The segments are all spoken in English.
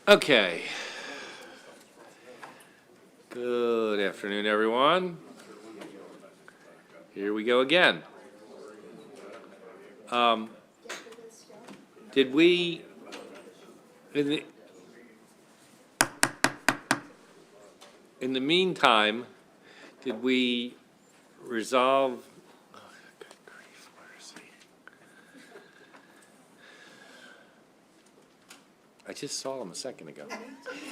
Okay. Good afternoon, everyone. Here we go again. Did we, in the meantime, did we resolve? Oh, good grief, where is he? I just saw him a second ago. He's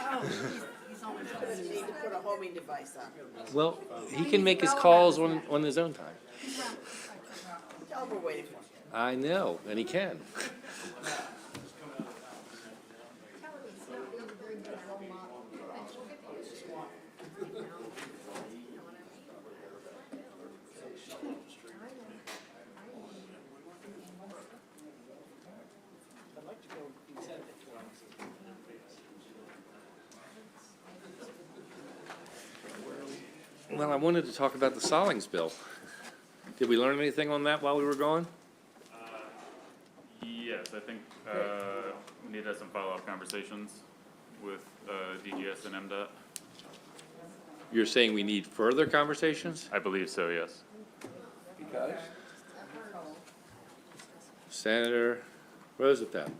always need to put a homing device on. Well, he can make his calls on his own time. Tell him we're waiting for him. I know, and he can. Well, I wanted to talk about the Sollings bill. Did we learn anything on that while we were gone? Yes, I think we need to have some follow-up conversations with DGS and MDOT. You're saying we need further conversations? I believe so, yes. Because? Senator Rosenthal.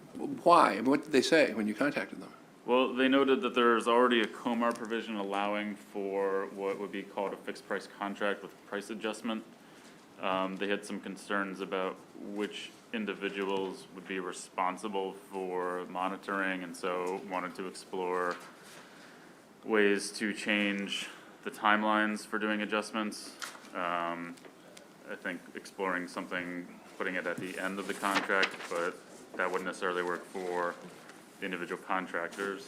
Why? I mean, what did they say when you contacted them? Well, they noted that there's already a COMAR provision allowing for what would be called a fixed-price contract with price adjustment. They had some concerns about which individuals would be responsible for monitoring, and so wanted to explore ways to change the timelines for doing adjustments. I think exploring something, putting it at the end of the contract, but that wouldn't necessarily work for the individual contractors.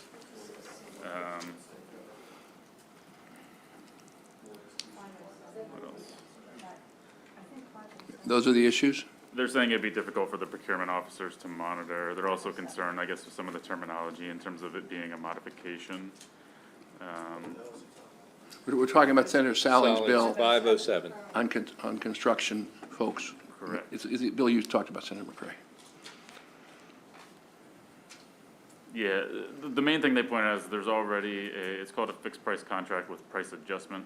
What else? Those are the issues? They're saying it'd be difficult for the procurement officers to monitor. They're also concerned, I guess, with some of the terminology in terms of it being a modification. We're talking about Senator Salling's bill 507. on construction folks. Correct. Is the bill you talked about, Senator McCray? Yeah, the main thing they point out is there's already it's called a fixed price contract with price adjustment.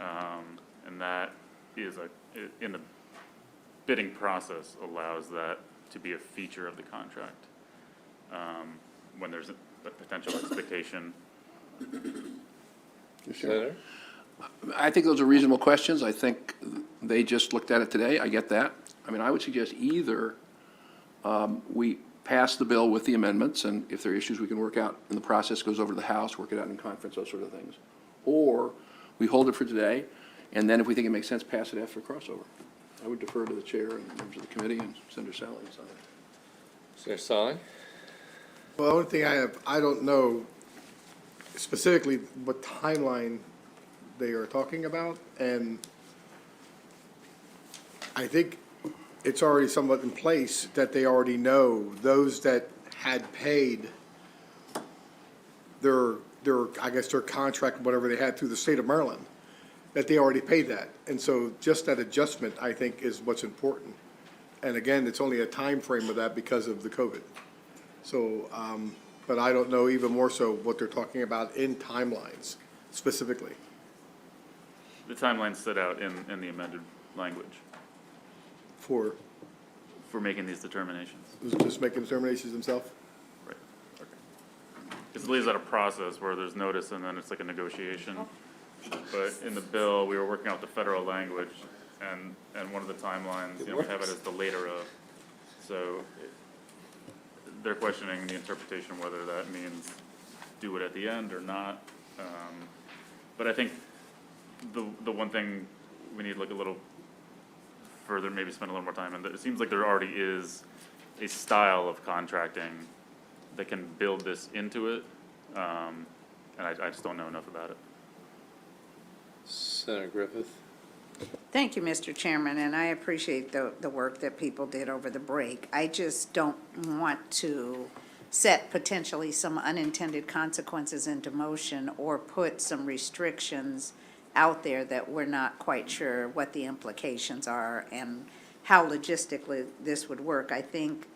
And that is in the bidding process allows that to be a feature of the contract. When there's a potential expectation. Senator? I think those are reasonable questions. I think they just looked at it today. I get that. I mean, I would suggest either we pass the bill with the amendments, and if there are issues we can work out in the process, goes over to the House, work it out in conference, those sort of things. Or we hold it for today, and then if we think it makes sense, pass it after crossover. I would defer to the chair and members of the committee and Senator Sallings on it. Senator Salling? Well, the only thing I don't know specifically what timeline they are talking about, and I think it's already somewhat in place that they already know those that had paid their I guess their contract, whatever they had through the state of Maryland, that they already paid that. And so just that adjustment, I think, is what's important. And again, it's only a time frame of that because of the COVID. So, but I don't know even more so what they're talking about in timelines specifically. The timeline set out in the amended language For for making these determinations. just making determinations themselves? Right, okay. It leaves out a process where there's notice and then it's like a negotiation. But in the bill, we were working out the federal language, and one of the timelines, we have it as the later of. So they're questioning the interpretation, whether that means do it at the end or not. But I think the one thing we need to look a little further, maybe spend a little more time, and it seems like there already is a style of contracting that can build this into it, and I just don't know enough about it. Senator Griffith? Thank you, Mr. Chairman, and I appreciate the work that people did over the break. I just don't want to set potentially some unintended consequences into motion or put some restrictions out there that we're not quite sure what the implications are and how logistically this would work. I think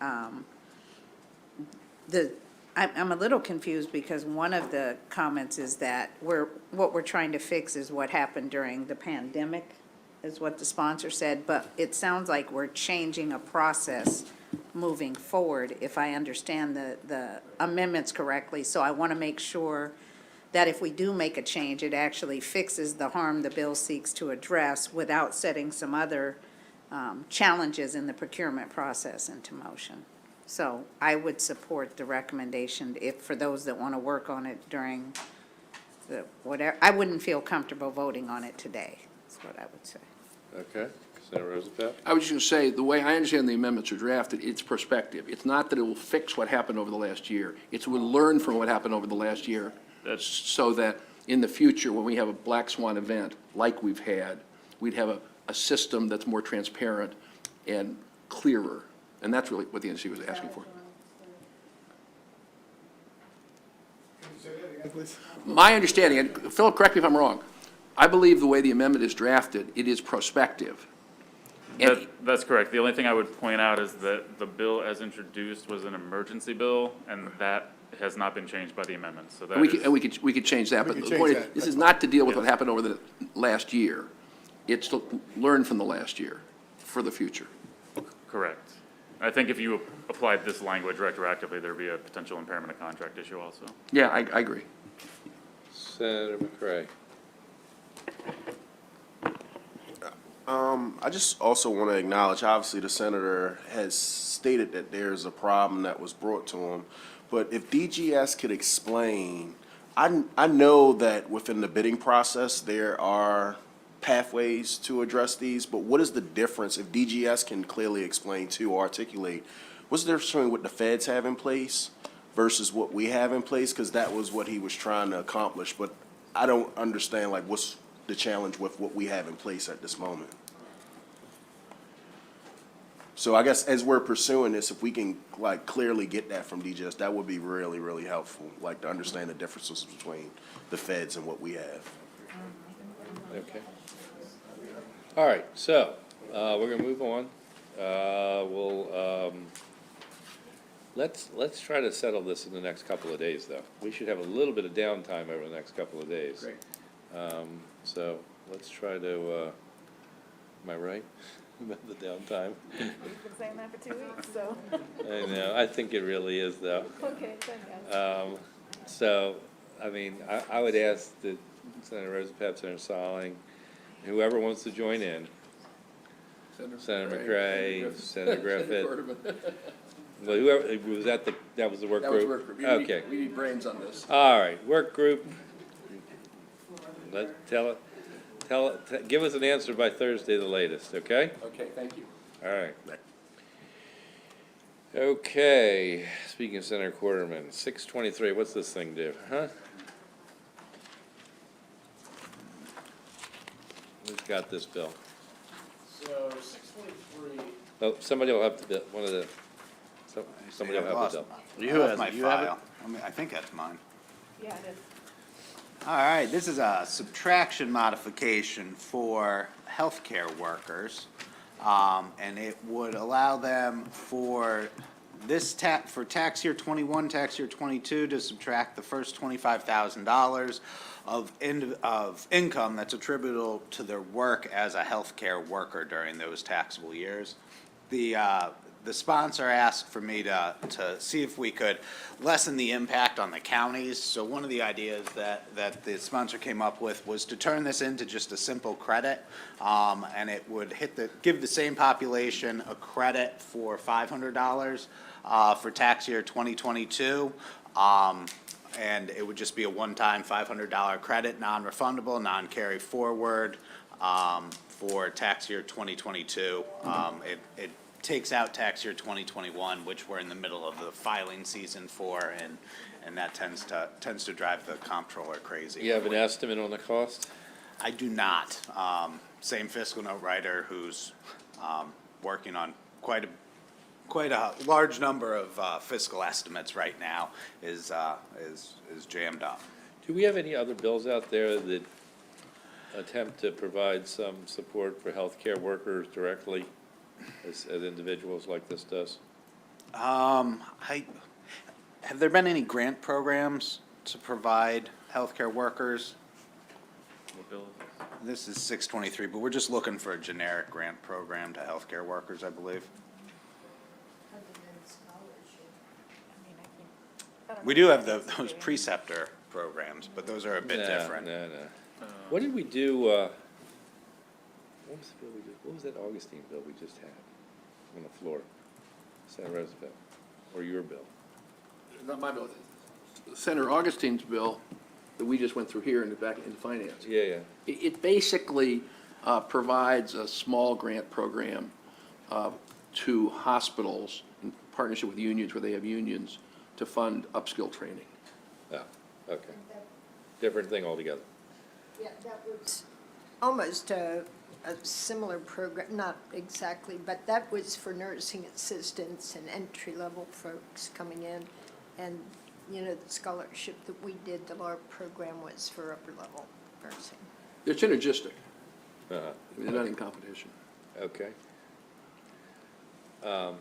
the I'm a little confused because one of the comments is that what we're trying to fix is what happened during the pandemic, is what the sponsor said, but it sounds like we're changing a process moving forward, if I understand the amendments correctly. So I want to make sure that if we do make a change, it actually fixes the harm the bill seeks to address without setting some other challenges in the procurement process into motion. So I would support the recommendation if, for those that want to work on it during the, whatever, I wouldn't feel comfortable voting on it today, is what I would say. Okay, Senator Roosevelt? I was just going to say, the way I understand the amendments are drafted, it's prospective. It's not that it will fix what happened over the last year. It's we'll learn from what happened over the last year, so that in the future, when we have a black swan event like we've had, we'd have a system that's more transparent and clearer. And that's really what the NC was asking for. My understanding, and Philip, correct me if I'm wrong, I believe the way the amendment is drafted, it is prospective. And That's correct. The only thing I would point out is that the bill as introduced was an emergency bill, and that has not been changed by the amendment, so that we is. could, we could change that, We but could the change point is, that. this is not to deal with what happened over the last year. It's to learn from the last year for the future. Correct. I think if you applied this language retroactively, there'd be a potential impairment of contract issue also. Yeah, I agree. Senator McCray? I just also want to acknowledge, obviously, the senator has stated that there's a problem that was brought to him. But if DGS could explain, I know that within the bidding process, there are pathways to address these, but what is the difference, if DGS can clearly explain to or articulate, what's the difference between what the feds have in place versus what we have in place? Because that was what he was trying to accomplish, but I don't understand, like, what's the challenge with what we have in place at this moment. So I guess as we're pursuing this, if we can like clearly get that from DGS, that would be really, really helpful, like to understand the differences between the feds and what we have. Okay. All right, so, we're gonna move on. Let's try to settle this in the next couple of days, though. We should have a little bit of downtime over the next couple of days. Great. So, let's try to, am I right about the downtime? You've been saying that for 2 weeks, so. I know, I think it really is, though. Okay, thank you. So, I mean, I would ask that Senator Roosevelt, Senator Solling, whoever wants to join in, Senator McCray, Senator Griffith, well, whoever, was that that was the work That group? was work group. Okay, We need brains on this. all right, work group. Give us an answer by Thursday the latest, okay? Okay, thank you. All right. Okay, speaking of Senator Quarterman, 623, what's this thing do, huh? Who's got this bill? So 623. Oh, somebody will have the bill, one of the, somebody will have the bill. You have my file. I think that's mine. Yeah, it is. All right, this is a subtraction modification for healthcare workers. And it would allow them for this for tax year 21, tax year 22 to subtract the first $25,000 of income that's attributable to their work as a healthcare worker during those taxable years. The sponsor asked for me to see if we could lessen the impact on the counties. So one of the ideas that the sponsor came up with was to turn this into just a simple credit. And it would give the same population a credit for $500 for tax year 2022. And it would just be a one-time $500 credit, non-refundable, non-carry forward for tax year 2022. It takes out tax year 2021, which we're in the middle of the filing season for, and that tends to drive the comptroller crazy. You have an estimate on the cost? I do not. Same fiscal note writer who's working on quite a large number of fiscal estimates right now is jammed up. Do we have any other bills out there that attempt to provide some support for healthcare workers directly, as individuals like this does? have there been any grant programs to provide healthcare workers? What bill is this? This is 623, but we're just looking for a generic grant program to healthcare workers, I believe. We do have those preceptor programs, but those are a bit No, different. No, no. What did we do, what was the bill we did, what was that Augustine bill we just had on the floor? Senator Roosevelt, or your bill? Not my bill. Senator Augustine's bill that we just went through here in finance. Yeah, yeah. It basically provides a small grant program to hospitals in partnership with unions, where they have unions, to fund upskill training. Oh, okay. Different thing altogether. Yeah, that was almost a similar program, not exactly, but that was for nursing assistants and entry-level folks coming in. And, you know, the scholarship that we did, the LARP program was for upper-level nursing. They're synergistic. Uh-huh. They're not in competition. Okay. I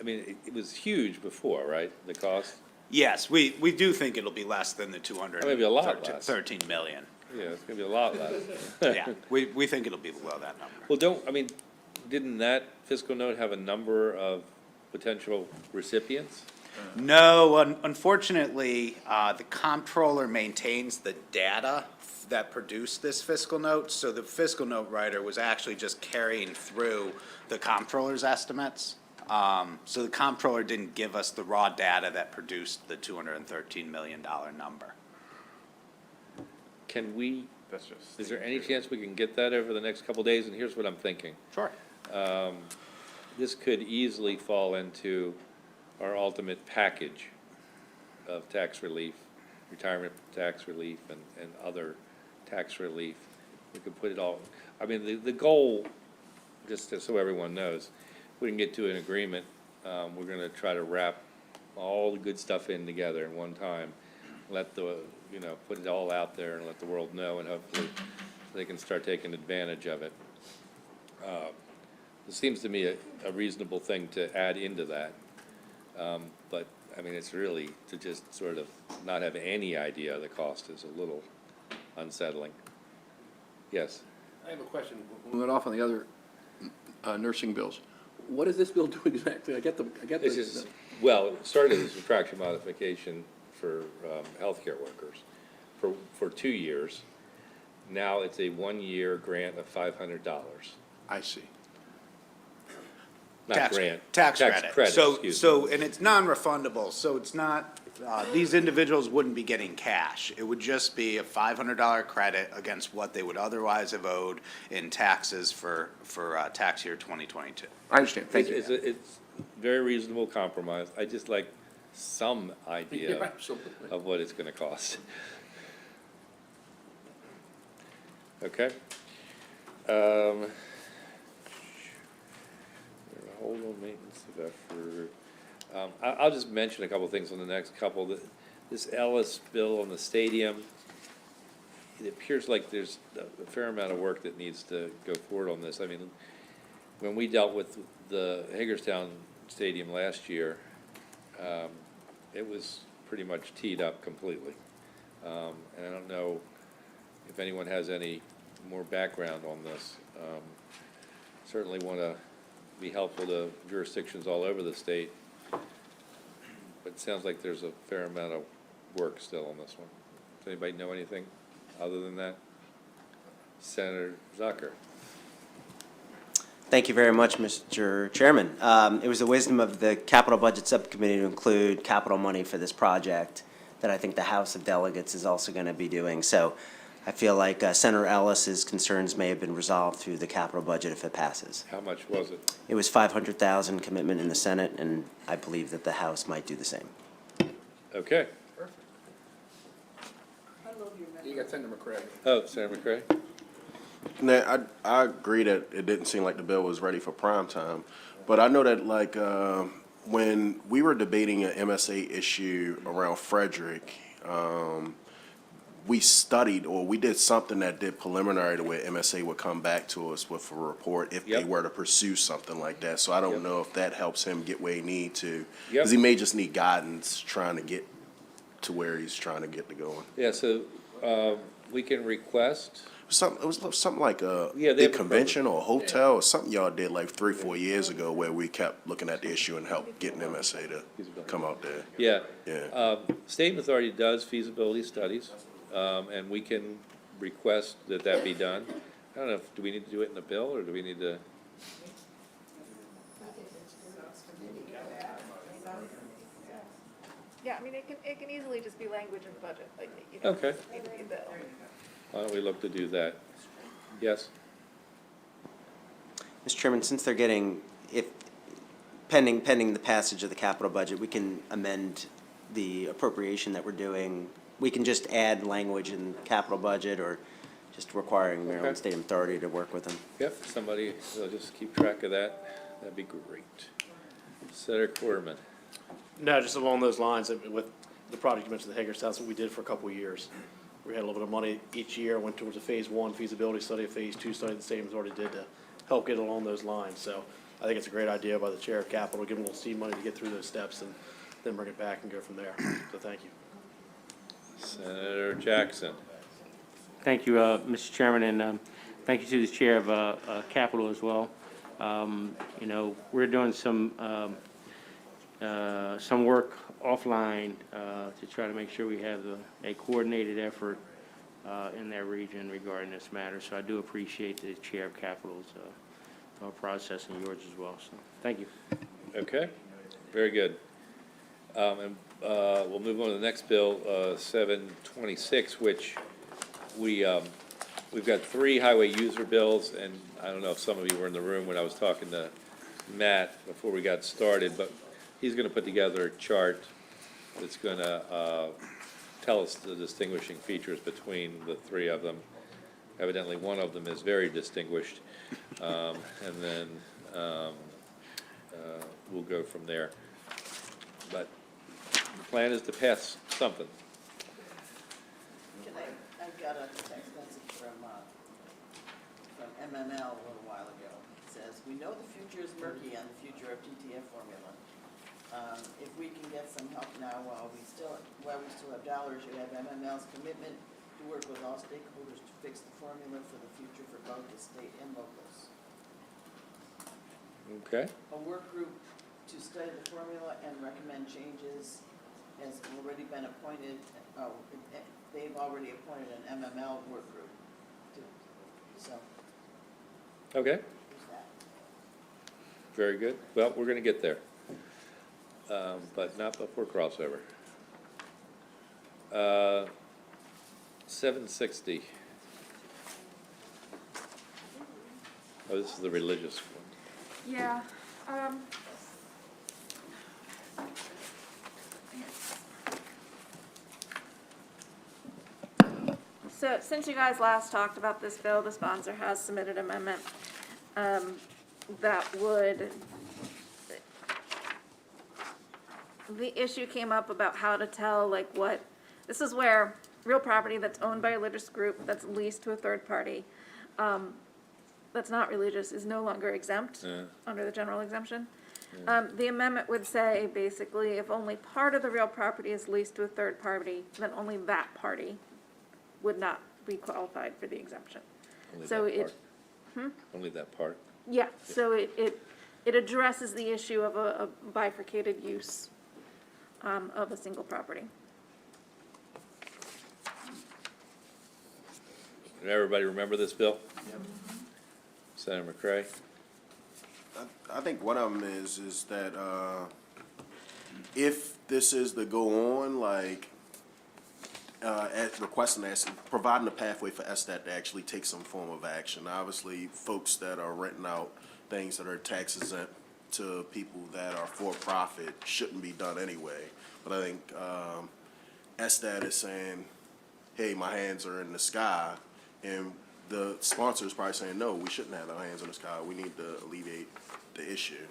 mean, it was huge before, right, the cost? Yes, we do think it'll be less than the Maybe a lot less. 13 million. Yeah, it's gonna be a lot less. Yeah, we think it'll be below that number. Well, didn't that fiscal note have a number of potential recipients? No, unfortunately, the comptroller maintains the data that produced this fiscal note, so the fiscal note writer was actually just carrying through the comptroller's estimates. So the comptroller didn't give us the raw data that produced the $213 million number. Can we, That's just. is there any chance we can get that over the next couple days? And here's what I'm thinking. Sure. This could easily fall into our ultimate package of tax relief, retirement tax relief, and other tax relief. We could put it all, I mean, the goal, just so everyone knows, if we can get to an agreement, we're gonna try to wrap all the good stuff in together in one time. Let put it all out there and let the world know, and hopefully they can start taking advantage of it. It seems to me a reasonable thing to add into that. But, I mean, it's really, to just sort of not have any idea of the cost is a little unsettling. Yes? I have a question. We went off on the other nursing bills. What does this bill do exactly? I get This is, well, it started as a subtraction modification for healthcare workers for 2 years. Now it's a 1-year grant of $500. I see. Not Tax- grant. Tax credit. Excuse me. And it's non-refundable, so it's not, these individuals wouldn't be getting cash. It would just be a $500 credit against what they would otherwise have owed in taxes for tax year 2022. I understand. Thank you. It's very reasonable compromise. I just like some idea Absolutely. of what it's gonna cost. Okay? Hold on, maintenance of effort. I'll just mention a couple things on the next couple. This Ellis bill on the stadium, it appears like there's a fair amount of work that needs to go forward on this. I mean, when we dealt with the Hagerstown Stadium last year, it was pretty much teed up completely. And I don't know if anyone has any more background on this. Certainly want to be helpful to jurisdictions all over the state. But it sounds like there's a fair amount of work still on this one. Does anybody know anything other than that? Senator Zucker. Thank you very much, Mr. Chairman. It was the wisdom of the Capital Budget Subcommittee to include capital money for this project that I think the House of Delegates is also going to be doing. So I feel like Senator Ellis's concerns may have been resolved through the capital budget if it passes. How much was it? It was $500,000 commitment in the Senate, and I believe that the House might do the same. Okay. You got Senator McCray. Oh, Senator McCray? Now, I agree that it didn't seem like the bill was ready for prime time, but I know that like when we were debating an MSA issue around Frederick, we studied, or we did something that did preliminary to where MSA would come back to us with a report if they Yep. were to pursue something like that. So I don't Yep. know if that helps him get where he need to. Yep. Because he may just need guidance trying to get to where he's trying to get to going. Yeah, so, we can request, It was something like a Yeah, they big have a convention or a hotel or something y'all did like 3-4 years ago where we kept looking at the issue and helped getting MSA to come out there. yeah. Yeah. State Authority does feasibility studies, and we can request that that be done. I don't know, do we need to do it in the bill, or do we need to? Yeah, I mean, it can easily just be language in the budget, like, you know, Okay. need to be a bill. Why don't we look to do that? Yes? Mr. Chairman, since they're getting, if, pending the passage of the capital budget, we can amend the appropriation that we're doing. We can just add language in capital budget, or just requiring Maryland Okay. State Authority to work with them. Yep, somebody, will just keep track of that. That'd be great. Senator Quarterman. No, just along those lines, with the project you mentioned, the Hagerstown, what we did for a couple of years. We had a little bit of money each year, went towards a phase one feasibility study, a phase two study the state has already did to help get along those lines. So I think it's a great idea by the chair of capital, give them a little seed money to get through those steps and then bring it back and go from there. So thank you. Senator Jackson. Thank you, Mr. Chairman, and thank you to the Chair of Capital as well. You know, we're doing some work offline to try to make sure we have a coordinated effort in that region regarding this matter. So I do appreciate the Chair of Capital's process and yours as well. So thank you. Okay, very good. And we'll move on to the next bill, 726, which we've got 3 highway user bills, and I don't know if some of you were in the room when I was talking to Matt before we got started, but he's gonna put together a chart that's gonna tell us the distinguishing features between the 3 of them. Evidently, one of them is very distinguished, and then we'll go from there. But the plan is to pass something. I got a text message from MML a little while ago. It says, "We know the future is murky on the future of TTF formula. If we can get some help now while we still have dollars, you have MML's commitment to work with all stakeholders to fix the formula for the future for both the state and locals. Okay, A work group to study the formula and recommend changes has already been appointed. They've already appointed an MML work group too. So, okay, there's that. very good. Well, we're gonna get there, but not before crossover. 760. Oh, this is the religious one. Yeah, so since you guys last talked about this bill, the sponsor has submitted an amendment, that would, the issue came up about how to tell, like, what, this is where real property that's owned by a religious group, that's leased to a third party, that's not religious, is no longer exempt Yeah. under the general exemption. The amendment would say, basically, if only part of the real property is leased to a third party, then only that party would not be qualified for the exemption. Only So that it, part. Only that part. yeah, so it addresses the issue of a bifurcated use, of a single property. Did everybody remember this bill? Senator McCray? I think one of them is that, if this is the go on, like, requesting that, providing a pathway for SDAT to actually take some form of action. Obviously, folks that are renting out things that are tax exempt to people that are for-profit shouldn't be done anyway. But I think, SDAT is saying, hey, my hands are in the sky, and the sponsor is probably saying, no, we shouldn't have our hands in the sky, we need to alleviate the issue.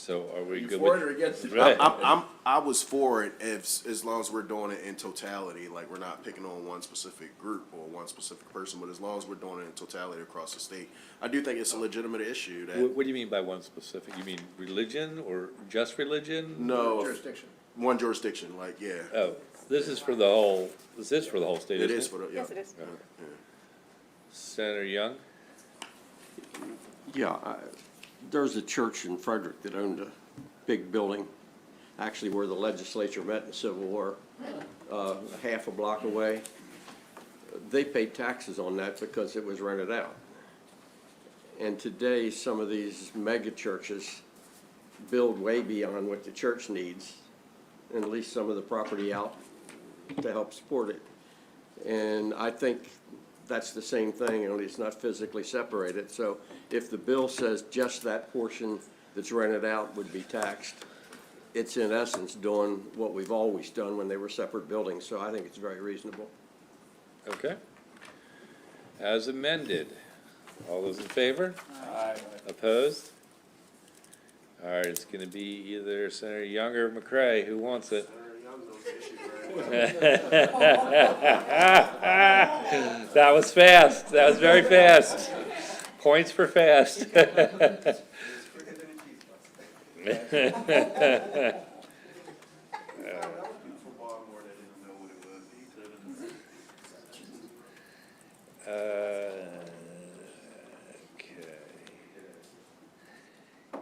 So are we You good for with? it or against it? Right. I was for it as long as we're doing it in totality, like we're not picking on one specific group or one specific person, but as long as we're doing it in totality across the state. I do think it's a legitimate issue What, that, what do you mean by one specific? You mean religion or just religion? no, Jurisdiction. one jurisdiction, like, yeah. Oh, this is for the whole, this is for the whole state, It isn't is it? for the, yeah. Yes, it is. Senator Young? Yeah, there's a church in Frederick that owned a big building, actually where the legislature met in the Civil War, half a block away. They paid taxes on that because it was rented out. And today, some of these mega churches build way beyond what the church needs and lease some of the property out to help support it. And I think that's the same thing, only it's not physically separated. So if the bill says just that portion that's rented out would be taxed, it's in essence doing what we've always done when they were separate buildings. So I think it's very reasonable. Okay. As amended. All those in favor? Aye. Opposed? All right, it's gonna be either Senator Young or McCray. Who wants it? That was fast. That was very fast. Points for fast. Okay.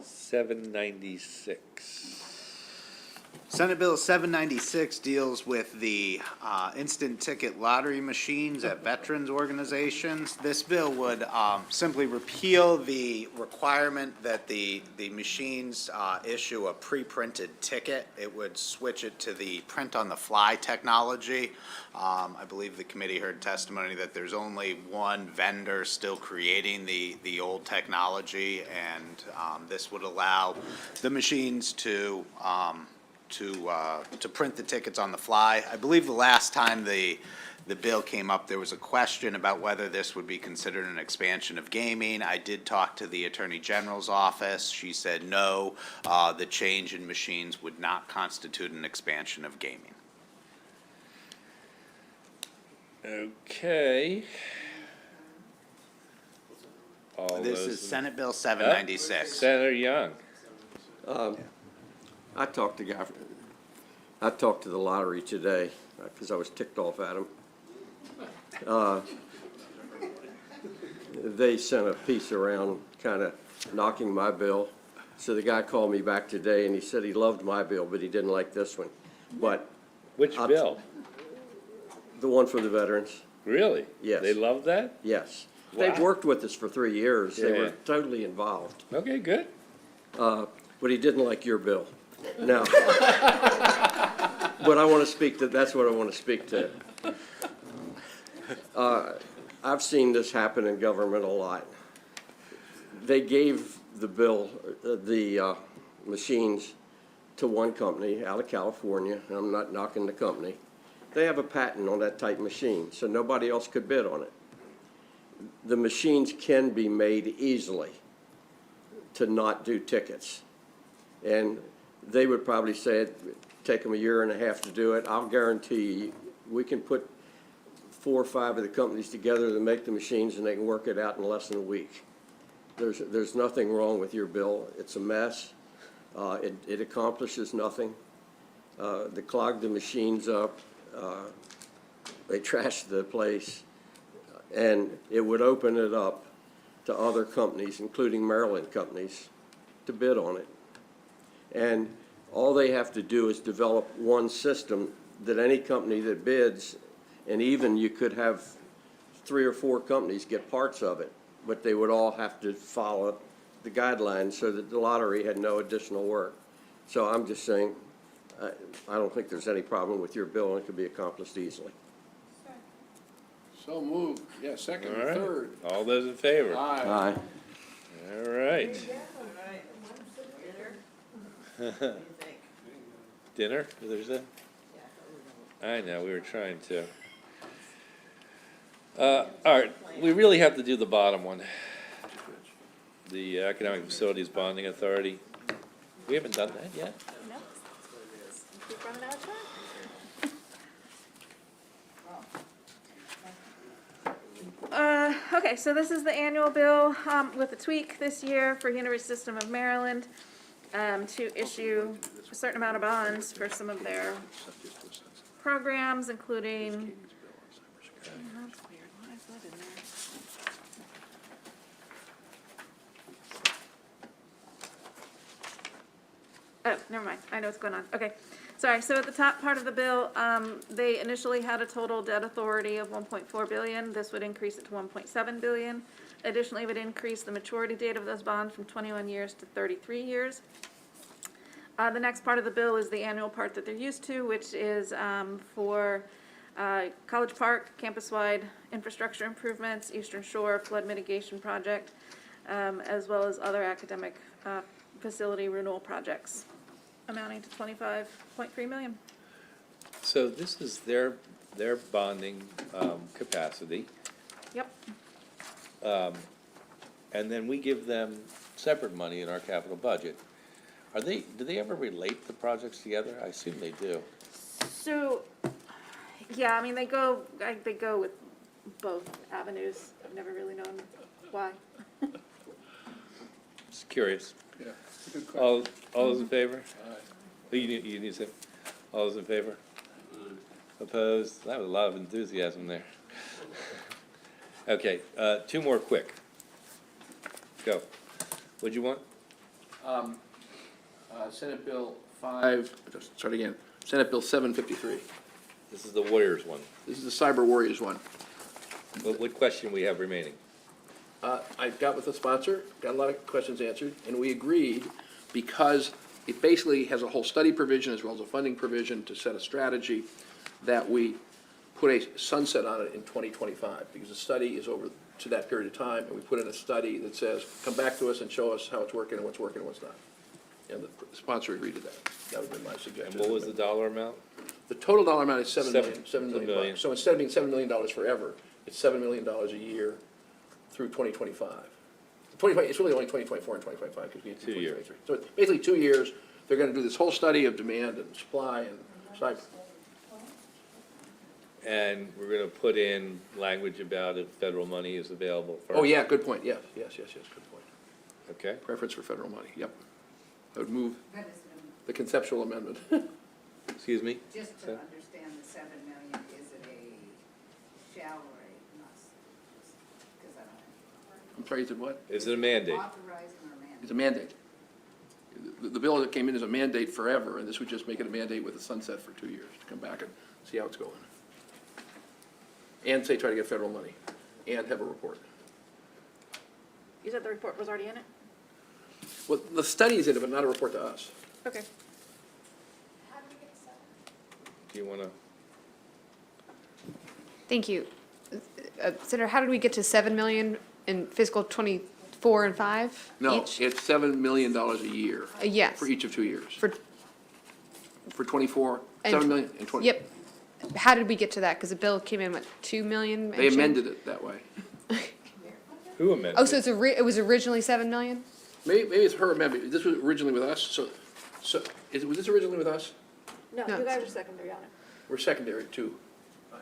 796. Senate Bill 796 deals with the instant ticket lottery machines at veterans organizations. This bill would simply repeal the requirement that the machines issue a pre-printed ticket. It would switch it to the print-on-the-fly technology. I believe the committee heard testimony that there's only one vendor still creating the old technology, and this would allow the machines to print the tickets on the fly. I believe the last time the bill came up, there was a question about whether this would be considered an expansion of gaming. I did talk to the Attorney General's office. She said no, the change in machines would not constitute an expansion of gaming. Okay. All This those is in- Senate Bill 796. Senator Young. I talked to the lottery today because I was ticked off at them. They sent a piece around kind of knocking my bill. So the guy called me back today and he said he loved my bill, but he didn't like this one. But Which bill? the one for the veterans, Really? Yes. They love that? yes. They've Wow. worked with us for 3 years. They Yeah. were totally involved. Okay, good. But he didn't like your bill. Now, but I want to speak to, that's what I want to speak to. I've seen this happen in government a lot. They gave the bill, the machines to one company out of California, and I'm not knocking the company. They have a patent on that type machine, so nobody else could bid on it. The machines can be made easily to not do tickets. And they would probably say it'd take them a year and a half to do it. I'll guarantee you, we can put 4 or 5 of the companies together that make the machines, and they can work it out in less than a week. There's nothing wrong with your bill. It's a mess. It accomplishes nothing. They clog the machines up. They trash the place. And it would open it up to other companies, including Maryland companies, to bid on it. And all they have to do is develop one system that any company that bids, and even you could have 3 or 4 companies get parts of it, but they would all have to follow the guidelines so that the lottery had no additional work. So I'm just saying, I don't think there's any problem with your bill, and it could be accomplished easily. So moved. Yeah, second All and right. third. All those in favor? Aye. Aye. All right. What do you think? Dinner, there's a, I know, we were trying to. All right, we really have to do the bottom one. The Economic Facilities Bonding Authority. We haven't done that yet? No. Keep running out of time. Okay, so this is the annual bill, with a tweak this year for University System of Maryland, to issue a certain amount of bonds for some of their programs, including. Oh, that's weird, why is that in there? Oh, never mind, I know what's going on, okay. Sorry, so at the top part of the bill, they initially had a total debt authority of 1.4 billion. This would increase it to 1.7 billion. Additionally, it would increase the maturity date of those bonds from 21 years to 33 years. The next part of the bill is the annual part that they're used to, which is for College Park, campus-wide infrastructure improvements, Eastern Shore flood mitigation project, as well as other academic facility renewal projects, amounting to 25.3 million. So this is their bonding capacity, Yep. and then we give them separate money in our capital budget. Do they ever relate the projects together? I assume they do. So, yeah, I mean, they go with both avenues. I've never really known why. Just curious. Yeah, good question. All those in favor? You need to say, all those in favor? Opposed? That was a lot of enthusiasm there. Okay, two more quick. Go. What'd you want? Senate Bill 753. This is the Warriors one. This is the Cyber Warriors one. What question we have remaining? I got with the sponsor, got a lot of questions answered, and we agreed, because it basically has a whole study provision as well as a funding provision to set a strategy, that we put a sunset on it in 2025, because the study is over to that period of time, and we put in a study that says, come back to us and show us how it's working and what's not. And the sponsor agreed to that. That would be my suggestion. And what was the dollar amount? The total dollar amount is $7 million. $7 million. Bucks. So instead of being $7 million forever, it's $7 million a year through 2025. It's really only 2024 and 2025, because we had 2 years. 2023. So it's basically 2 years. They're gonna do this whole study of demand and supply and cyber. And we're gonna put in language about if federal money is available first. Oh, yeah, good point. Yes, good point. Okay, Preference for federal money, yep. I would move the conceptual amendment. excuse me? Just to understand the 7 million, is it a shall or a must? Because I don't I'm sorry, you said what? Is it a mandate? authorizing or mandate. It's a mandate. The bill that came in is a mandate forever, and this would just make it a mandate with a sunset for 2 years to come back and see how it's going. And say, try to get federal money, and have a report. You said the report was already in it? Well, the study's in it, but not a report to us. Okay. Do you wanna? Thank you. Senator, how did we get to 7 million in fiscal '24 and '5 No, each? it's $7 million a year. Yes. For each of 2 years. For, For 24, And 7 million and 20. yep. How did we get to that? Because the bill came in, what, 2 million? They amended it that way. Who amended? Oh, so it was originally 7 million? Maybe it's her amendment. This was originally with us, so was this originally with us? No, No. you guys are secondary on it. We're secondary too.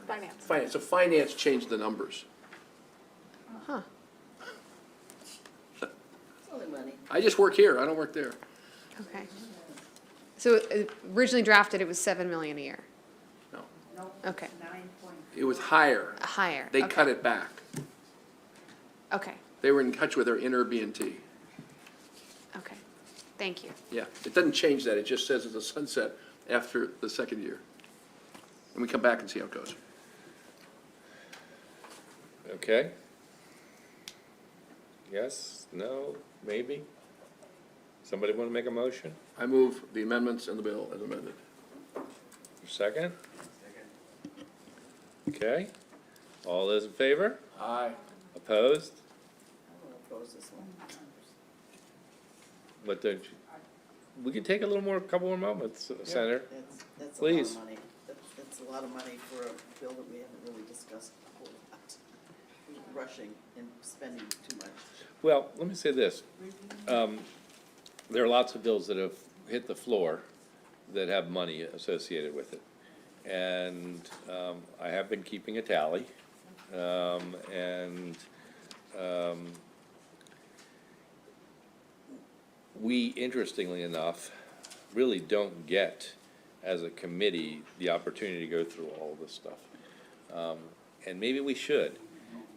Finance. Finance, so finance changed the numbers. Huh. It's only money. I just work here, I don't work there. Okay. So originally drafted, it was 7 million a year? No, Okay. it was higher. Higher? They Okay. cut it back. Okay, They were in touch with their inner B&T. okay. Thank you. Yeah, it doesn't change that, it just says it's a sunset after the second year. And we come back and see how it goes. Okay. Yes, no, maybe? Somebody wanna make a motion? I move the amendments and the bill as amended. Second? Okay. All those in favor? Aye. Opposed? I'm gonna oppose this one. But don't you, we can take a little more, couple more moments, Senator. That's a lot Please. of money. That's a lot of money for a bill that we haven't really discussed a whole lot. We're rushing and spending too much. Well, let me say this. There are lots of bills that have hit the floor that have money associated with it. And I have been keeping a tally, and we, interestingly enough, really don't get, as a committee, the opportunity to go through all this stuff. And maybe we should,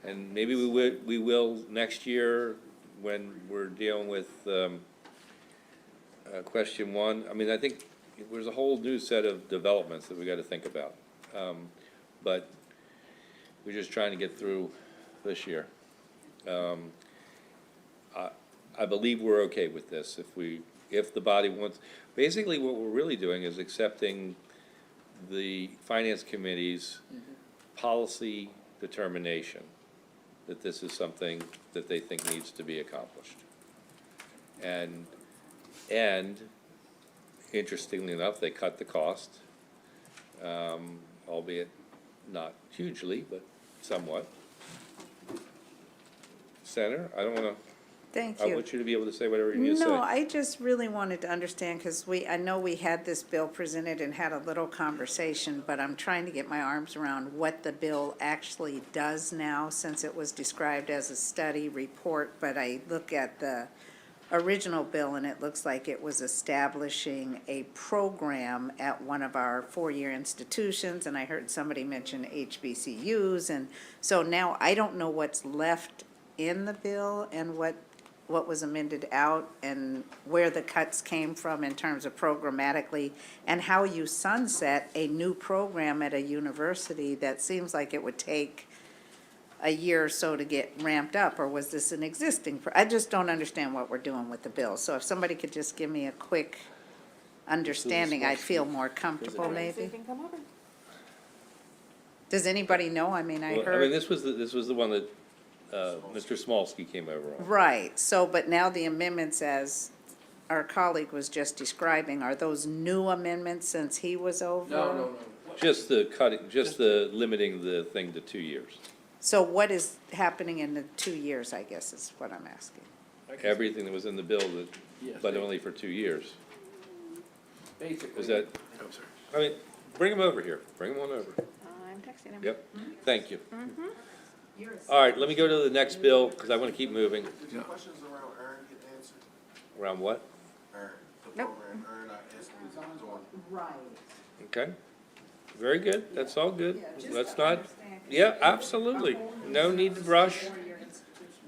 and maybe we will next year when we're dealing with question one. I mean, I think there's a whole new set of developments that we gotta think about. But we're just trying to get through this year. I believe we're okay with this if the body wants. Basically, what we're really doing is accepting the Finance Committee's policy determination that this is something that they think needs to be accomplished. And interestingly enough, they cut the cost, albeit not hugely, but somewhat. Senator, I don't wanna, Thank I you. want you to be able to say whatever you need to say. No, I just really wanted to understand, because I know we had this bill presented and had a little conversation, but I'm trying to get my arms around what the bill actually does now, since it was described as a study report, but I look at the original bill and it looks like it was establishing a program at one of our four-year institutions, and I heard somebody mention HBCUs, and so now I don't know what's left in the bill and what was amended out and where the cuts came from in terms of programmatically, and how you sunset a new program at a university that seems like it would take a year or so to get ramped up, or was this an existing? I just don't understand what we're doing with the bill. So if somebody could just give me a quick understanding, I'd feel more comfortable maybe. Does anybody know? I mean, I Well, heard. this was the one that Mr. Smolsky came over on. Right, so, but now the amendments, as our colleague was just describing, are those new amendments since he was over? No. Just the cutting, just the limiting the thing to 2 years. So what is happening in the 2 years, I guess, is what I'm asking. Everything that was in the bill that, Yes, but only for 2 years. Basically. Is that, I mean, bring them over here. Bring them on over. I'm texting him. Yep, thank you. All right, let me go to the next bill, because I want to keep moving. Did questions around EARN get answered? Around what? EARN, the Nope. program, EARN, I asked them on. Right. Okay, very good, that's all good. Let's not, yeah, absolutely. No need to rush.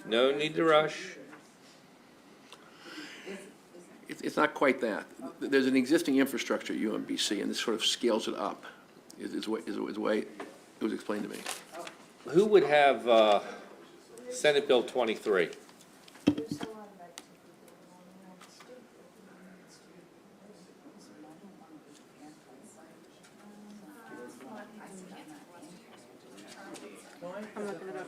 No need to rush. It's not quite that. There's an existing infrastructure at UMBC, and this sort of scales it up, is the way it was explained to me. Who would have Senate Bill 23? I'm looking it up.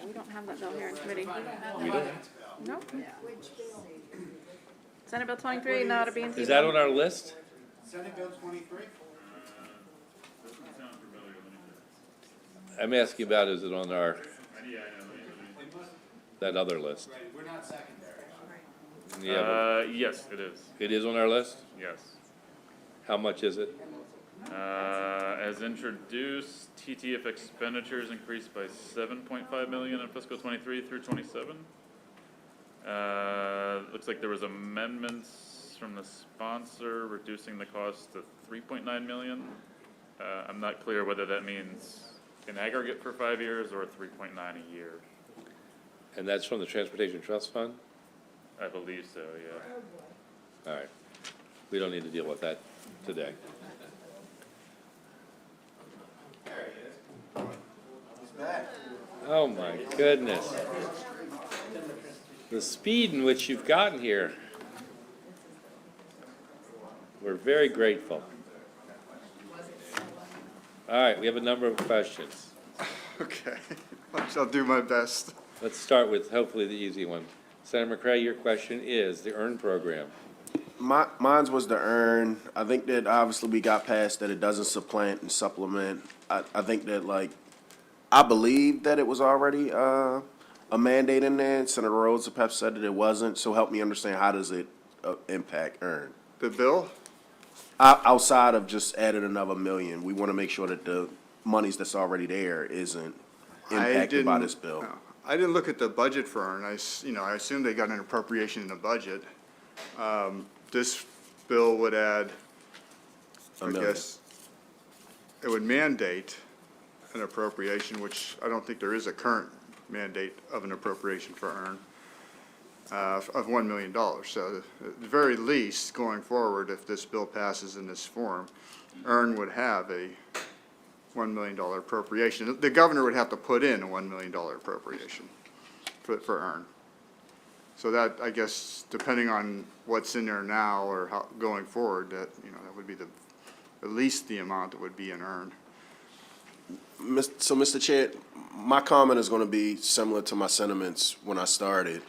We don't have that bill here in committee. We don't? No. Senate Bill 23, not a B&T. Is that bill. on our list? Senate Bill 23? I'm asking about, is it on our, that other list? We're not secondary. Yeah, Yes, it is, but it is on our list? yes. How much is it? As introduced, TTF expenditures increased by 7.5 million in fiscal 23 through 27. Looks like there was amendments from the sponsor reducing the cost to 3.9 million. I'm not clear whether that means in aggregate for 5 years or 3.9 a year. And that's from the Transportation Trust Fund? I believe so, yeah. All right. We don't need to deal with that today. Oh, my goodness. The speed in which you've gotten here. We're very grateful. All right, we have a number of questions. Okay, I shall do my best. Let's start with hopefully the easy one. Senator McCray, your question is the EARN program. Mine's was the EARN. I think that obviously we got past that it doesn't supplant and supplement. I think that, like, I believe that it was already a mandate in there, and Senator Rosapep said that it wasn't, so help me understand, how does it impact earn? The bill? Outside of just adding another million, we want to make sure that the monies that's already there isn't impacted by this bill. No. I didn't look at the budget for EARN. I assume they got an appropriation in the budget. This bill would add, A I million. guess, it would mandate an appropriation, which I don't think there is a current mandate of an appropriation for EARN, of $1 million. So at the very least, going forward, if this bill passes in this form, EARN would have a $1 million appropriation. The governor would have to put in a $1 million appropriation for EARN. So that, I guess, depending on what's in there now or how, going forward, that, that would be at least the amount that would be in EARN. So, Mr. Chair, my comment is going to be similar to my sentiments when I started.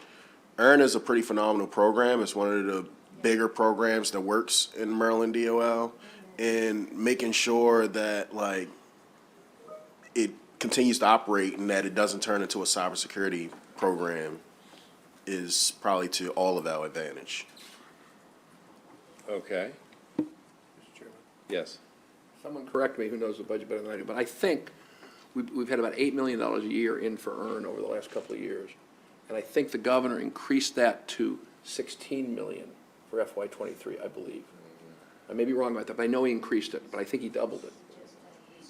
EARN is a pretty phenomenal program. It's one of the bigger programs that works in Maryland DOL, and making sure that, like, it continues to operate and that it doesn't turn into a cybersecurity program is probably to all of our advantage. Okay, Mr. Chairman. yes. Someone correct me who knows the budget better than I do, but I think we've had about $8 million a year in for EARN over the last couple of years. And I think the governor increased that to 16 million for FY '23, I believe. I may be wrong about that, but I know he increased it, but I think he doubled it.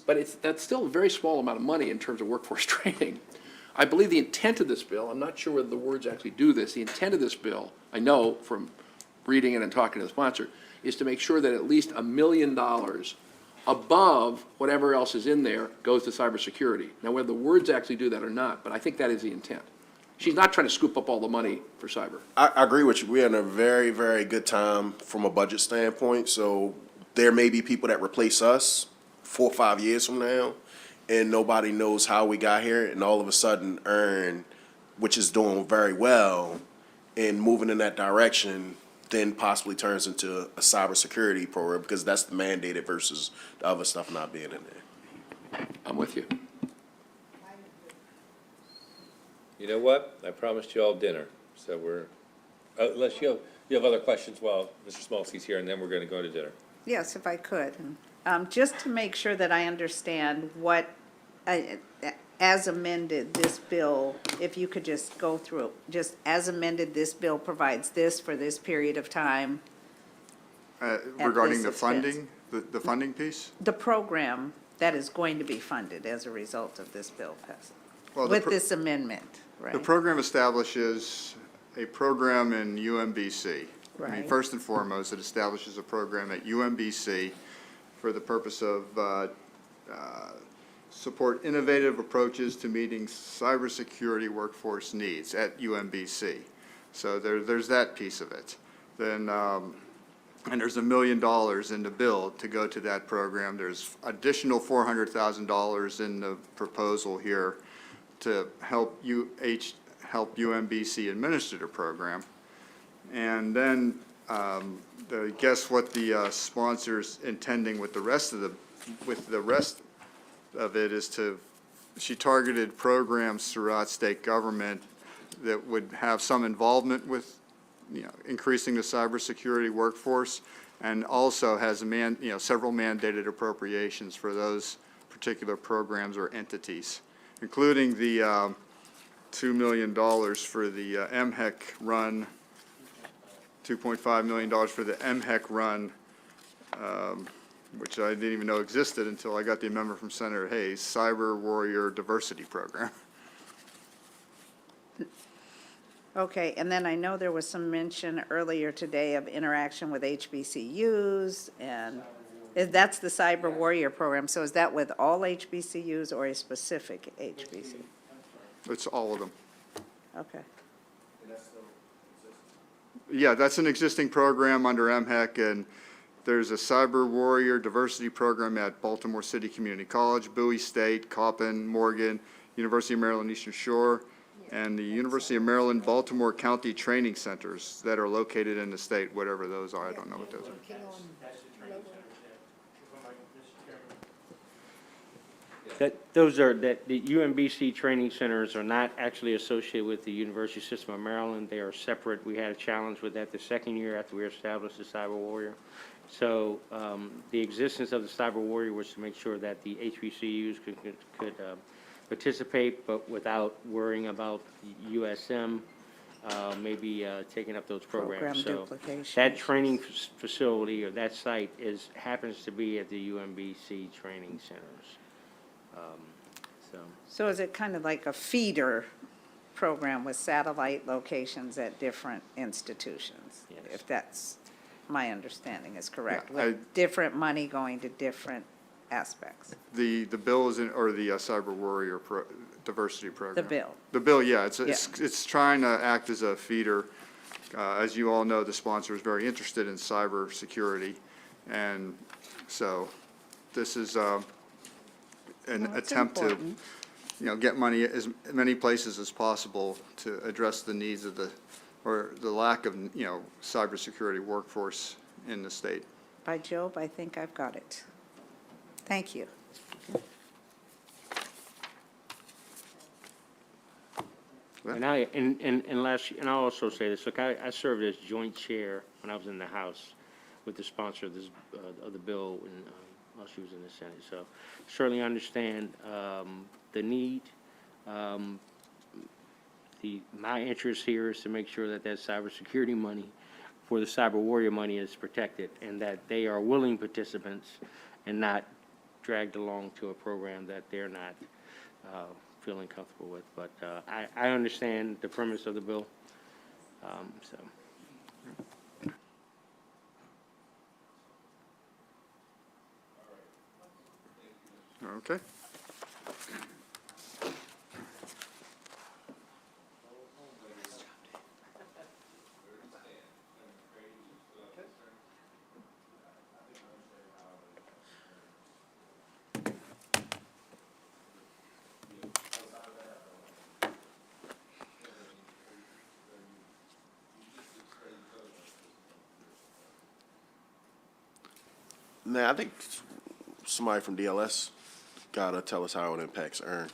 But that's still a very small amount of money in terms of workforce training. I believe the intent of this bill, I'm not sure whether the words actually do this, the intent of this bill, I know from reading it and talking to the sponsor, is to make sure that at least $1 million above whatever else is in there goes to cybersecurity. Now, whether the words actually do that or not, but I think that is the intent. She's not trying to scoop up all the money for cyber. I agree with you. We're in a very, very good time from a budget standpoint, so there may be people that replace us 4 or 5 years from now, and nobody knows how we got here, and all of a sudden EARN, which is doing very well and moving in that direction, then possibly turns into a cybersecurity program, because that's the mandated versus the other stuff not being in there. I'm with you. You know what? I promised you all dinner, so we're, unless you have other questions while Mr. Smolsky's here, and then we're gonna go to dinner. Yes, if I could. Just to make sure that I understand what, as amended, this bill, if you could just go through it, just as amended, this bill provides this for this period of time. Regarding the this expense. funding, the funding piece? The program that is going to be funded as a result of this bill passing, Well, with this amendment, The right? program establishes a program in UMBC. I mean, Right. first and foremost, it establishes a program at UMBC for the purpose of support innovative approaches to meeting cybersecurity workforce needs at UMBC. So there's that piece of it. Then, and there's $1 million in the bill to go to that program. There's additional $400,000 in the proposal here to help UMBC administer the program. And then, guess what the sponsor's intending with the rest of it is to, she targeted programs throughout state government that would have some involvement with, increasing the cybersecurity workforce, and also has several mandated appropriations for those particular programs or entities, including the $2 million for the MHEC run, $2.5 million for the MHEC run, which I didn't even know existed until I got the amendment from Senator Hayes, Cyber Warrior Diversity Program. Okay, and then I know there was some mention earlier today of interaction with HBCUs, and that's the Cyber Warrior Program. So is that with all HBCUs or a specific HBCU? It's all of them. Okay. Yeah, that's an existing program under MHEC, and there's a Cyber Warrior Diversity Program at Baltimore City Community College, Bowie State, Coppin, Morgan, University of Maryland Eastern Shore, and the University of Maryland Baltimore County Training Centers that are located in the state, whatever those are. I don't know what those are. that the UMBC training centers are not actually associated with the University System of Maryland. They are separate. We had a challenge with that the second year after we established the Cyber Warrior. So the existence of the Cyber Warrior was to make sure that the HBCUs could participate, but without worrying about USM maybe taking up those programs. Program So duplication. that training facility or that site happens to be at the UMBC training centers. So is it kind of like a feeder program with satellite locations at different institutions? Yes. If that's, my understanding is correct, Yeah, with different money going to different aspects. The bill is in, or the Cyber Warrior diversity program. The bill. The bill, yeah, it's trying to act as a feeder. As you all know, the sponsor is very interested in cybersecurity, and so this is an that's attempt important. to, get money as many places as possible to address the needs of or the lack of, cybersecurity workforce in the state. By Job, I think I've got it. Thank you. And I'll also say this, look, I served as joint chair when I was in the House with the sponsor of this, of the bill while she was in the Senate. So certainly understand the need. My interest here is to make sure that cybersecurity money for the Cyber Warrior money is protected and that they are willing participants and not dragged along to a program that they're not feeling comfortable with. But I understand the premise of the bill, so. Okay. Now, I think somebody from DLS gotta tell us how it impacts EARN.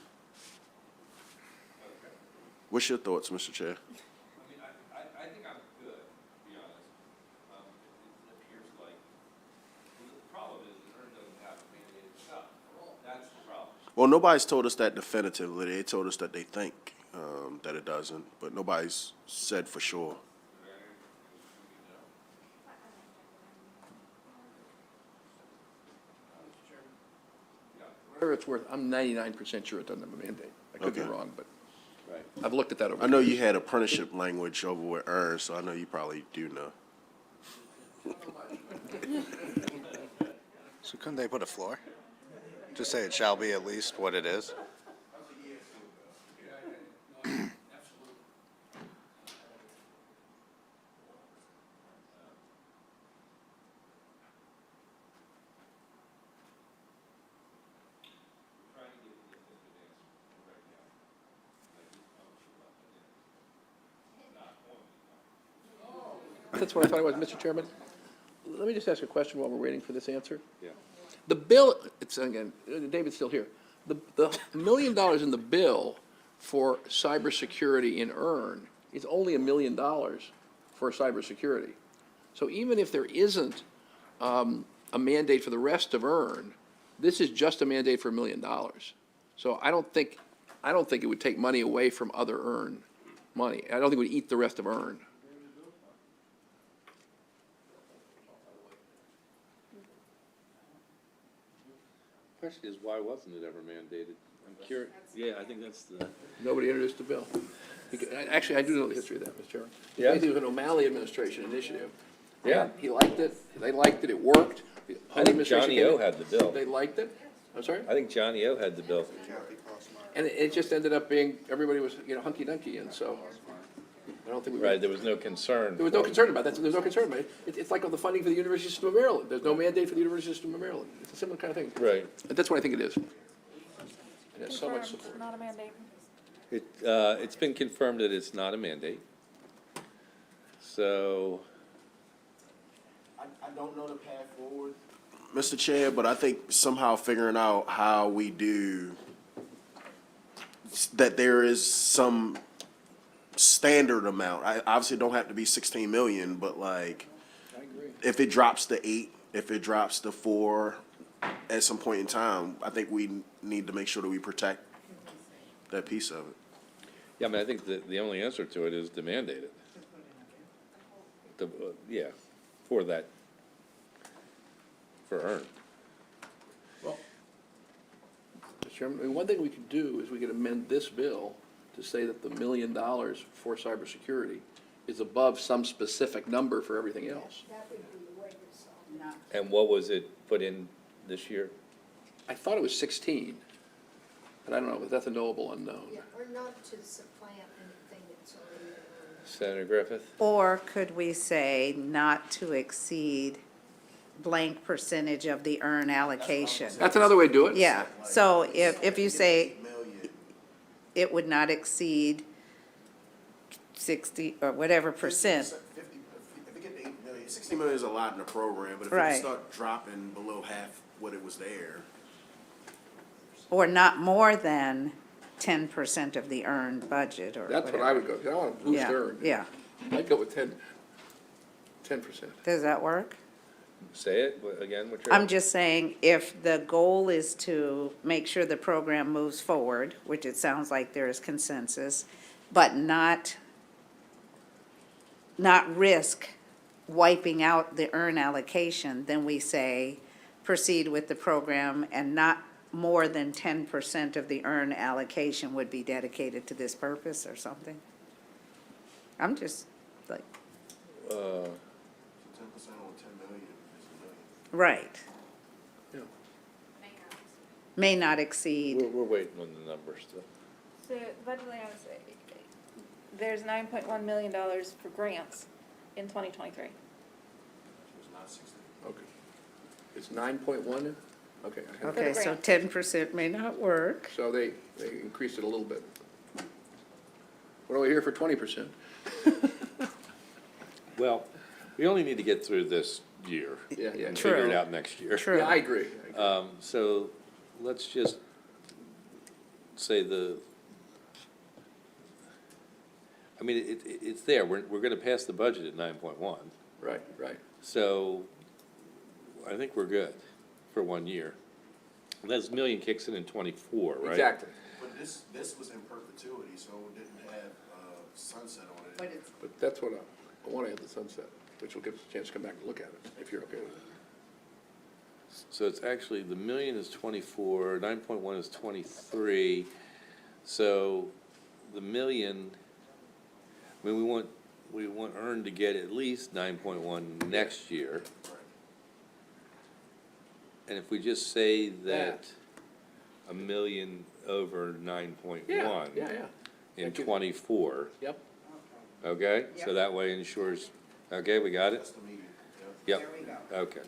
What's your thoughts, Mr. Chair? I think I'm good, to be honest. It appears like, the problem is that EARN doesn't have mandated stuff. That's the problem. Well, nobody's told us that definitively. They told us that they think that it doesn't, but nobody's said for sure. Whatever it's worth, I'm 99% sure it doesn't have a mandate. I could be Okay. wrong, but Right. I've looked at that over. I know you had apprenticeship language over with EARN, so I know you probably do know. So couldn't they put a floor? Just say it shall be at least what it is? That's what I thought it was, Mr. Chairman. Let me just ask a question while we're waiting for this answer. Yeah. The bill, it's, again, David's still here. The $1 million in the bill for cybersecurity in EARN is only $1 million for cybersecurity. So even if there isn't a mandate for the rest of EARN, this is just a mandate for $1 million. So I don't think it would take money away from other EARN money. I don't think it would eat the rest of EARN. Question is, why wasn't it ever mandated? I'm curious. Yeah, I think that's the. Nobody introduced the bill. Actually, I do know the history of that, Mr. Chairman. Yeah? It was an O'Malley administration initiative. Yeah. He liked it, they liked it, it worked. The I think administration Johnny came O in, had the bill. They liked it. I'm sorry? I think Johnny O had the bill. And it just ended up being, everybody was, hunky-dunky, and so I don't think we. Right, there was no concern. There was no concern about that. There's no concern about it. It's like the funding for the University System of Maryland. There's no mandate for the University System of Maryland. It's a similar kind of thing. Right. That's what I think it is. And there's so much Confirmed, support. not a mandate. It's been confirmed that it's not a mandate. So, I don't know the path forward. Mr. Chair, but I think somehow figuring out how we do, that there is some standard amount. I obviously don't have to be 16 million, but like, if it drops to 8, if it drops to 4 at some point in time, I think we need to make sure that we protect that piece of it. Yeah, I mean, I think the only answer to it is to mandate it. Yeah, for that, for earn. Well, Mr. Chairman, I mean, one thing we could do is we could amend this bill to say that the $1 million for cybersecurity is above some specific number for everything else. That would be the way to solve it. And what was it put in this year? I thought it was 16, but I don't know, but that's a knowable unknown. Yeah, or not to supplant anything that's already in. Senator Griffith? Or could we say not to exceed blank percentage of the earn allocation? That's another way to do it. Yeah, so if you say it would not exceed 60 or whatever percent, 50, if we get to 8 million, 60 million is a lot in the program, but if Right. it start dropping below half what it was there, or not more than 10% of the earned budget or That's what I would go, 'cause I want to boost Yeah, earn. yeah. I'd go with 10%. Does that work? Say it again, what you're. I'm just saying, if the goal is to make sure the program moves forward, which it sounds like there is consensus, but not risk wiping out the earn allocation, then we say proceed with the program and not more than 10% of the earn allocation would be dedicated to this purpose or something. I'm just like, 10% on 10 million is a million. right. Yeah. May not exceed. We're waiting on the numbers still. So budget line item, there's $9.1 million for grants in 2023. It was not 60. Okay. It's 9.1? Okay. I have- Okay, so 10% may not work. So they increased it a little bit. What are we here for 20%? Well, we only need to get through this year. Yeah, yeah. And figure it True. out next year. True. Yeah, I agree. So let's just say I mean, it's there. We're gonna pass the budget at 9.1. Right, right. So I think we're good for 1 year. And that million kicks in 24, right? Exactly. But this was in perpetuity, so it didn't have sunset on it. But that's what I want to add the sunset, which will give us a chance to come back and look at it, if you're okay with it. So it's actually, the million is 24, 9.1 is 23. So the million, I mean, we want earn to get at least 9.1 next year. And if we just say that a million over 9.1 Yeah, yeah. in Thank you. 24, Yep. okay? So that way ensures, okay, we got it? That's the median, yeah. Yep. Okay,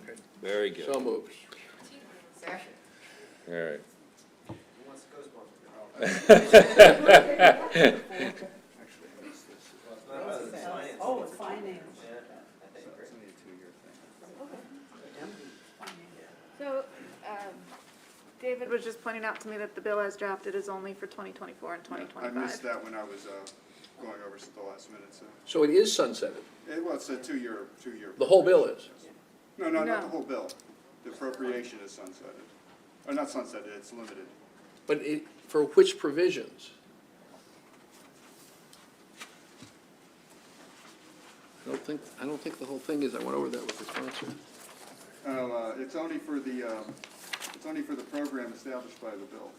very good. So moved. All right. Oh, finance. So, David was just pointing out to me that the bill as drafted is only for 2024 and I 2025. missed that when I was going over at the last minute, so. So it is sunsetted. Well, it's a two-year. The whole bill is. No, not No. the whole bill. The appropriation is sunsetted. Or not sunsetted, it's limited. But for which provisions? I don't think the whole thing is. I went over that with the sponsor. It's only for the program established by the bill.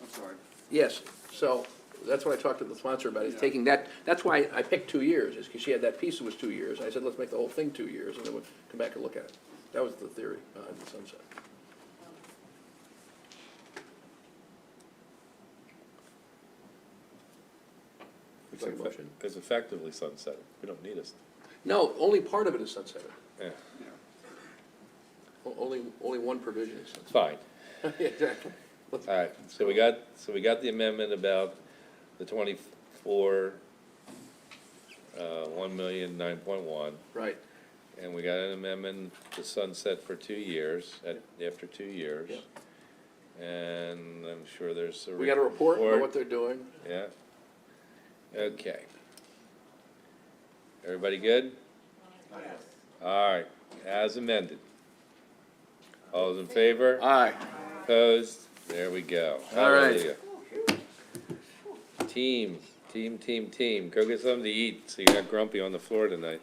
I'm sorry. Yes, so that's what I talked to the sponsor about, is taking that, that's why I picked 2 years, is because she had that piece that was 2 years. I said, let's make the whole thing 2 years, and then we'll come back and look at it. That was the theory behind the sunset. Would you like a motion? It's effectively sunsetted. We don't need it. No, only part of it is sunsetted. Yeah, Only one provision is sunsetted. fine. Exactly. All right, so we got the amendment about the 24, 1,000,000, 9.1. Right. and we got an amendment to sunset for 2 years, after 2 years. And I'm sure there's a. We got a report on what they're doing. Yeah. Okay. Everybody good? All right, as amended. All those in favor? Aye. Opposed? There we go. All right. Hallelujah. Team. Go get something to eat, so you're not grumpy on the floor tonight.